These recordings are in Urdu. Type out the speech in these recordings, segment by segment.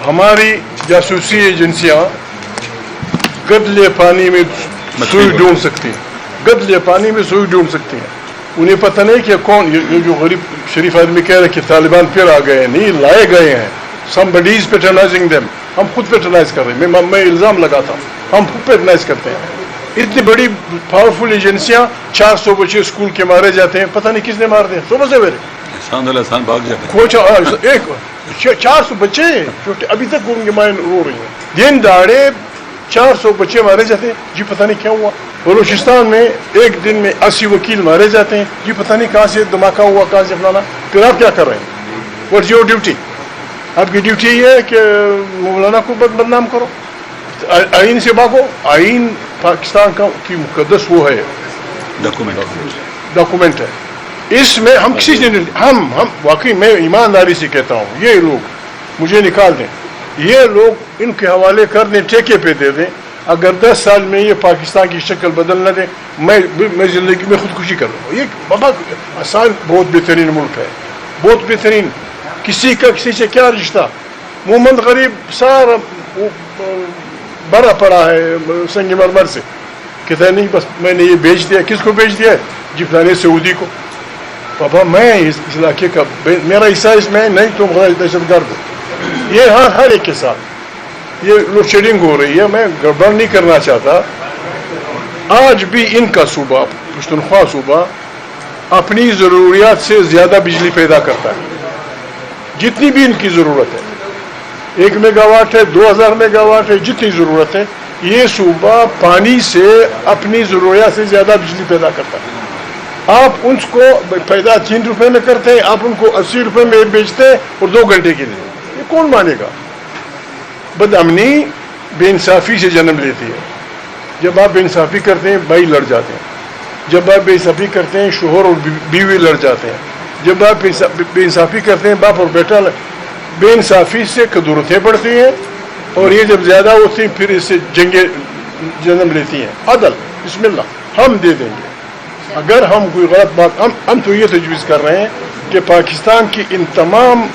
ہماری جاسوسی ایجنسیاں گدلے پانی میں سوئی ڈھونڈ سکتی ہیں، گدلے پانی میں سوئی ڈھونڈ سکتی ہیں. انہیں پتہ نہیں کہ کون یہ جو غریب شریف آدمی کہہ رہے کہ طالبان پھر آ گئے ہیں، نہیں لائے گئے ہیں. somebody is patronizing them. ہم خود پیٹرنائز کر رہے ہیں. میں الزام لگاتا ہوں ہم خود پیٹرنائز کرتے ہیں. اتنی بڑی پاورفل ایجنسیاں 400 بچے اسکول کے مارے جاتے ہیں، پتہ نہیں کس نے مار دیا صبح سے میرے احسان بھاگ جاتے ہیں. کوچ ایک 400 بچے چھوٹے ابھی تک ان کی مائیں رو رہی ہیں. دن دہاڑے 400 بچے مارے جاتے ہیں، جی پتہ نہیں کیا ہوا. بلوچستان میں ایک دن میں 80 وکیل مارے جاتے ہیں، جی پتہ نہیں کہاں سے دھماکہ ہوا، کہاں سے فلانا. پھر آپ کیا کر رہے ہیں؟ What's your duty? آپ کی ڈیوٹی یہ ہے کہ مولانا کو بدنام کرو، آئین سے بھاگو. آئین پاکستان کی مقدس وہ ہے ڈاکومنٹ ہے. اس میں ہم کسی سے ہم واقعی میں ایمانداری سے کہتا ہوں یہ لوگ مجھے نکال دیں، یہ لوگ ان کے حوالے کر دیں، ٹھیکے پہ دے دیں. اگر 10 سال میں یہ پاکستان کی شکل بدل نہ دیں میں زندگی میں خودکشی کر لوں. یہ بابا آسان بہت بہترین ملک ہے، بہت بہترین. کسی کا کسی سے کیا رشتہ؟ محمد غریب سارا بڑا پڑا ہے سنگ مرمر سے، کہتا ہے نہیں بس میں نے یہ بیچ دیا. کس کو بیچ دیا؟ جی فلانے سعودی کو. پاپا میں اس علاقے کا میرا حصہ اس میں نہیں، تم دہشت گرد ہو. یہ ہر ایک کے ساتھ یہ لوڈ شیڈنگ ہو رہی ہے. میں گڑبڑ نہیں کرنا چاہتا. آج بھی ان کا صوبہ پشتونخوا صوبہ اپنی ضروریات سے زیادہ بجلی پیدا کرتا ہے جتنی بھی ان کی ضرورت ہے. 1 میگا واٹ ہے، 2000 میگا واٹ ہے، جتنی ضرورت ہے. یہ صوبہ پانی سے اپنی ضروریات سے زیادہ بجلی پیدا کرتا ہے. آپ ان کو پیدا 3 روپے میں کرتے ہیں، آپ ان کو 80 روپے میں بیچتے ہیں اور 2 گھنٹے کے لیے. یہ کون مانے گا؟ بد امنی بے انصافی سے جنم لیتی ہے. جب آپ بے انصافی کرتے ہیں بھائی لڑ جاتے ہیں. جب آپ بے انصافی کرتے ہیں شوہر اور بیوی لڑ جاتے ہیں. جب آپ بے انصافی کرتے ہیں باپ اور بیٹا. بے انصافی سے قدورتیں بڑھتی ہیں اور یہ جب زیادہ ہوتی ہیں پھر اس سے جنگیں جنم لیتی ہیں. عدل بسم اللہ ہم دے دیں گے اگر ہم کوئی غلط بات ہم تو یہ تجویز کر رہے ہیں کہ پاکستان کی ان تمام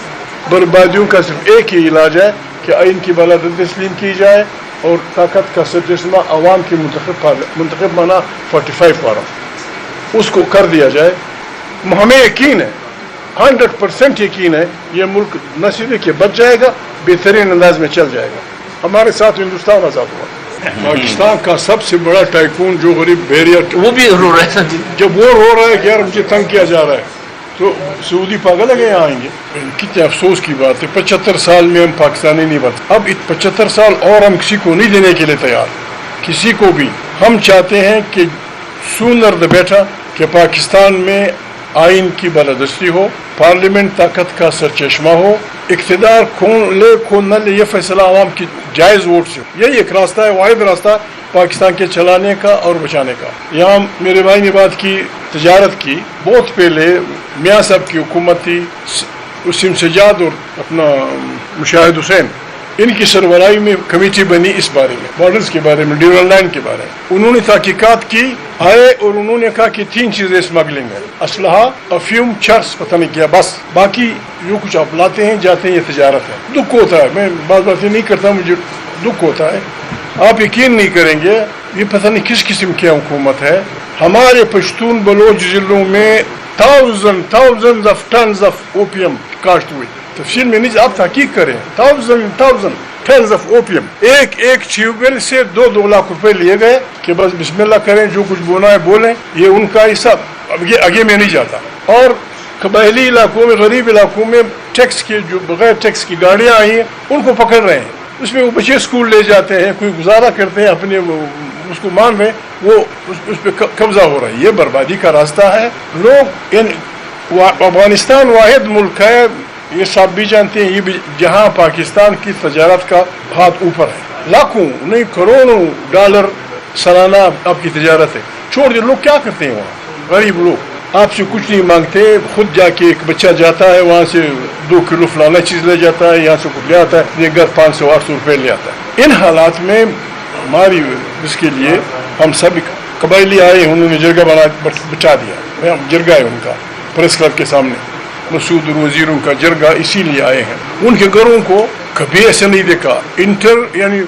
بربادیوں کا صرف ایک ہی علاج ہے کہ آئین کی بالادستی تسلیم کی جائے اور طاقت کا سرچشمہ عوام کی منتخب مانا 45 پارا اس کو کر دیا جائے. ہمیں یقین ہے 100% یقین ہے یہ ملک نہ صرف کہ بچ جائے گا بہترین انداز میں چل جائے گا. ہمارے ساتھ ہندوستان آزاد ہوا. پاکستان کا سب سے بڑا ٹائکون جو غریب بحریہ وہ بھی رو رہا ہے. جب وہ رو رہا ہے کہ یار مجھے تنگ کیا جا رہا ہے تو سعودی پاگل ہے کہ یہاں آئیں گے. کتنے افسوس کی بات ہے 75 سال میں ہم پاکستانی نہیں بنتے. اب 75 سال اور ہم کسی کو نہیں دینے کے لیے تیار، کسی کو بھی. ہم چاہتے ہیں کہ سونر دا بیٹر کہ پاکستان میں آئین کی بالادستی ہو، پارلیمنٹ طاقت کا سرچشمہ ہو، اقتدار کون لے کون نہ لے یہ فیصلہ عوام کی جائز ووٹ سے. یہی ایک راستہ ہے، واحد راستہ پاکستان کے چلانے کا اور بچانے کا. یہاں میرے بھائی نے بات کی تجارت کی. بہت پہلے میاں صاحب کی حکومت تھی، وسیم سجاد اور اپنا مشاہد حسین، ان کی سربراہی میں کمیٹی بنی اس بارے میں، بارڈرز کے بارے میں، ڈیورل لائن کے بارے میں. انہوں نے تحقیقات کی، آئے اور انہوں نے کہا کہ 3 چیزیں اسمگلنگ ہے: اسلحہ، افیون، چرس، پتہ نہیں کیا، بس باقی جو کچھ آپ لاتے ہیں جاتے ہیں یہ تجارت ہے. دکھ ہوتا ہے، میں بعض باتیں نہیں کرتا، مجھے دکھ ہوتا ہے. آپ یقین نہیں کریں گے یہ پتہ نہیں کس قسم کی حکومت ہے. ہمارے پشتون بلوچ ضلعوں میں thousands of tons of opium کاشت ہوئی. تفصیل میں نہیں، آپ تحقیق کریں. thousand tons of opium. ایک ٹیوب ویل سے 2 لاکھ روپے لیے گئے کہ بس بسم اللہ کریں، جو کچھ بونا ہے بولیں. یہ ان کا حصہ آگے میں نہیں جاتا. اور قبائلی علاقوں میں، غریب علاقوں میں ٹیکس کے جو بغیر ٹیکس کی گاڑیاں آئی ہیں ان کو پکڑ رہے ہیں. اس میں وہ بچے اسکول لے جاتے ہیں، کوئی گزارا کرتے ہیں اپنے، اس کو مان رہے وہ اس پہ قبضہ ہو رہا ہے. یہ بربادی کا راستہ ہے. لوگ افغانستان واحد ملک ہے، یہ سب بھی جانتے ہیں، یہ بھی جہاں پاکستان کی تجارت کا ہاتھ اوپر ہے. لاکھوں نہیں کروڑوں ڈالر سالانہ آپ کی تجارت ہے. چھوڑ دیں لوگ کیا کرتے ہیں وہاں. غریب لوگ آپ سے کچھ نہیں مانگتے، خود جا کے ایک بچہ جاتا ہے وہاں سے 2 کلو فلانا چیز لے جاتا ہے، یہاں سے کچھ لے آتا ہے، یہ گھر 500-800 روپے لے آتا ہے. ان حالات میں ہماری اس کے لیے ہم سب قبائلی آئے، انہوں نے جرگہ بچا دیا. جرگہ ہے ان کا پریس کلب کے سامنے، مسعود وزیروں کا جرگہ اسی لیے آئے ہیں. ان کے گھروں کو کبھی ایسا نہیں دیکھا. یعنی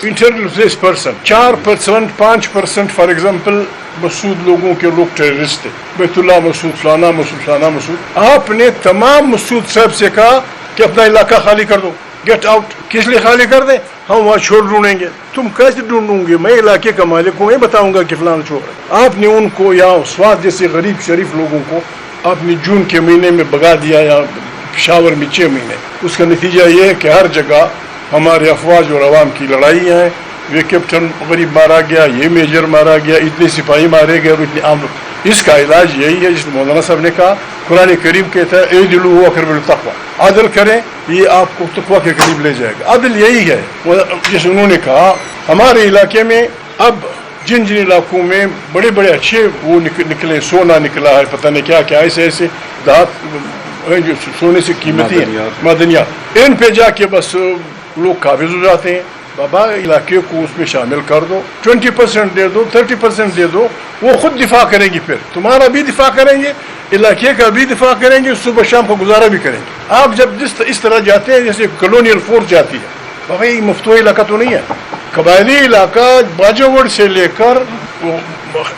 انٹر پرسن 4% 5% فار ایگزامپل مسعود لوگوں کے لوگ ٹیررسٹ تھے, بیت اللہ مسعود فلانا مسعود فلانا مسعود. آپ نے تمام مسعود صاحب سے کہا کہ اپنا علاقہ خالی کر دو, گیٹ آؤٹ. کس لیے خالی کر دیں؟ ہم وہاں چھوڑ ڈھونڈیں گے. تم کیسے ڈھونڈوں گے؟ میں علاقے کا مالک ہوں, میں بتاؤں گا کہ فلانا چھوڑ. آپ نے ان کو یا سوات جیسے غریب شریف لوگوں کو آپ نے جون کے مہینے میں بگا دیا یا پشاور میں 6 مہینے. اس کا نتیجہ یہ ہے کہ ہر جگہ ہمارے افواج اور عوام کی لڑائیاں ہیں. یہ کیپٹن غریب مارا گیا, یہ میجر مارا گیا, اتنے سپاہی مارے گئے اور اتنے عام. اس کا علاج یہی ہے جس مولانا صاحب نے کہا. قرآن کریم کہتا ہے اعدلوا اقرب للتقویٰ, عدل کریں یہ آپ کو تقویٰ کے قریب لے جائے گا. عدل یہی ہے. جیسے انہوں نے کہا ہمارے علاقے میں اب جن علاقوں میں بڑے بڑے اچھے وہ نکلے, سونا نکلا ہے, پتہ نہیں کیا کیا ایسے ایسے دھات جو سونے سے قیمتی ہیں معدنیات, ان پہ جا کے بس لوگ قابض ہو جاتے ہیں. بابا علاقے کو اس میں شامل کر دو, 20% دے دو, 30% دے دو, وہ خود دفاع کریں گی. پھر تمہارا بھی دفاع کریں گے, علاقے کا بھی دفاع کریں گے, صبح شام کو گزارا بھی کریں گے. آپ جب اس طرح جاتے ہیں جیسے کلونیل فورس جاتی ہے, بابا یہ مفتوح علاقہ تو نہیں ہے. قبائلی علاقہ باجوڑ سے لے کر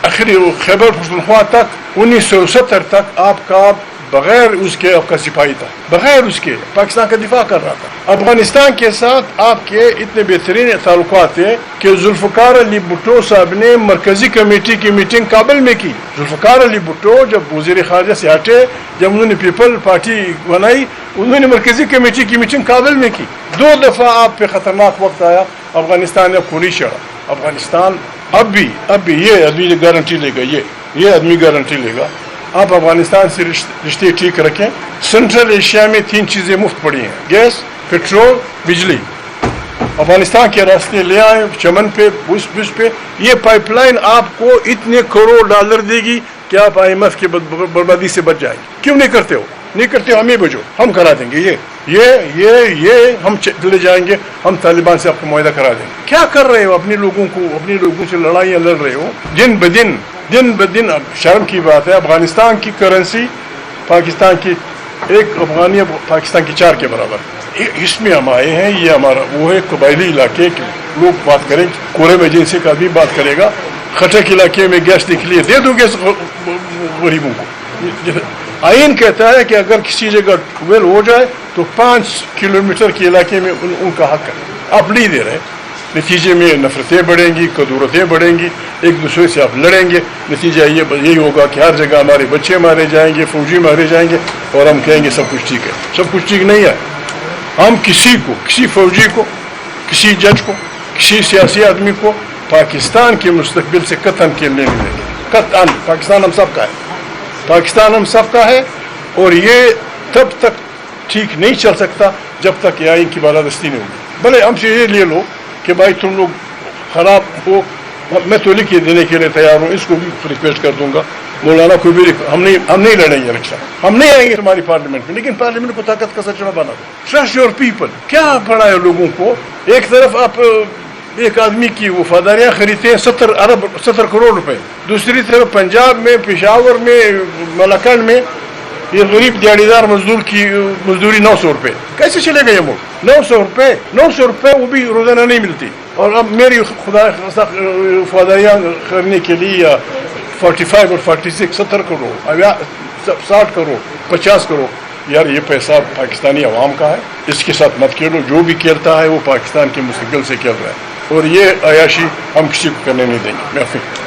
آخری خیبر پختونخوا تک 1970 تک آپ کا بغیر اس کے آپ کا سپاہی تھا, بغیر اس کے پاکستان کا دفاع کر رہا تھا. افغانستان کے ساتھ آپ کے اتنے بہترین تعلقات تھے کہ ذوالفقار علی بھٹو صاحب نے مرکزی کمیٹی کی میٹنگ کابل میں کی. ذوالفقار علی بھٹو جب وزیر خارجہ سے ہٹے, جب انہوں نے پیپل پارٹی بنائی, انہوں نے مرکزی کمیٹی کی میٹنگ کابل میں کی. 2 دفعہ آپ پہ خطرناک وقت آیا, افغانستان نے خونی چڑھا. افغانستان اب بھی یہ آدمی گارنٹی لے گا, یہ آدمی گارنٹی لے گا. آپ افغانستان سے رشتے ٹھیک رکھیں. سینٹرل ایشیا میں 3 چیزیں مفت پڑی ہیں, گیس, پیٹرول, بجلی. افغانستان کے راستے لے آئیں, چمن پہ, بش پہ. یہ پائپ لائن آپ کو اتنے کروڑ ڈالر دے گی کہ آپ IMF کی بربادی سے بچ جائیں. کیوں نہیں کرتے ہو؟ نہیں کرتے ہو, ہمیں بھیجو, ہم کرا دیں گے. یہ ہم چلے جائیں گے, ہم طالبان سے آپ کو معاہدہ کرا دیں گے. کیا کر رہے ہو؟ اپنے لوگوں سے لڑائیاں لڑ رہے ہو دن بدن. شرم کی بات ہے, افغانستان کی کرنسی پاکستان کی 1 افغانی پاکستان کی 4 کے برابر. اس میں ہم آئے ہیں, یہ ہمارا وہ ہے قبائلی علاقے کے لوگ بات کریں. کورم ایجنسی کا بھی بات کرے گا. خٹک علاقے میں گیس نکلی ہے, دے دو گیس غریبوں کو. آئین کہتا ہے کہ اگر کسی جگہ ٹویل ہو جائے تو 5 کلومیٹر کے علاقے میں ان کا حق ہے. آپ نہیں دے رہے, نتیجے میں نفرتیں بڑھیں گی, کدورتیں بڑھیں گی, ایک دوسرے سے آپ لڑیں گے. نتیجہ یہی ہوگا کہ ہر جگہ ہمارے بچے مارے جائیں گے, فوجی مارے جائیں گے, اور ہم کہیں گے سب کچھ ٹھیک ہے. سب کچھ ٹھیک نہیں ہے. ہم کسی فوجی کو, کسی جج کو, کسی سیاسی آدمی کو پاکستان کے مستقبل سے قطعاً کھیلنے نہیں دیں گے. قطعاً. پاکستان ہم سب کا ہے, پاکستان ہم سب کا ہے. اور یہ تب تک ٹھیک نہیں چل سکتا جب تک یہ آئین کی بالادستی نہیں ہوگی. بھلے ہم سے یہ لے لو کہ بھائی تم لوگ خراب ہو, میں تو لکھ کے دینے کے لیے تیار ہوں. اس کو بھی ریکویسٹ کر دوں گا, مولانا کو بھی. ہم نہیں لڑیں گے الیکشن, ہم نہیں آئیں گے تمہاری پارلیمنٹ میں, لیکن پارلیمنٹ کو طاقت کا سچنا بنا دو. Trust your people. کیا پڑا ہے لوگوں کو؟ ایک طرف آپ ایک آدمی کی وفاداریاں خریدتے ہیں 70 کروڑ روپے, دوسری طرف پنجاب میں, پشاور میں, ملاکنڈ میں یہ غریب دیہڑی دار مزدور کی مزدوری 900 روپے. کیسے چلے گا یہ ملک؟ 900 روپے وہ بھی روزانہ نہیں ملتی. اور اب میری خدا وفاداریاں کرنے کے لیے 45 اور 46 70 کروڑ 60 کروڑ 50 کروڑ. یار یہ پیسہ پاکستانی عوام کا ہے, اس کے ساتھ مت کھیلو. جو بھی کھیلتا ہے وہ پاکستان کے مستقبل سے کھیل رہا ہے, اور یہ عیاشی ہم کسی کو کرنے نہیں دیں گے.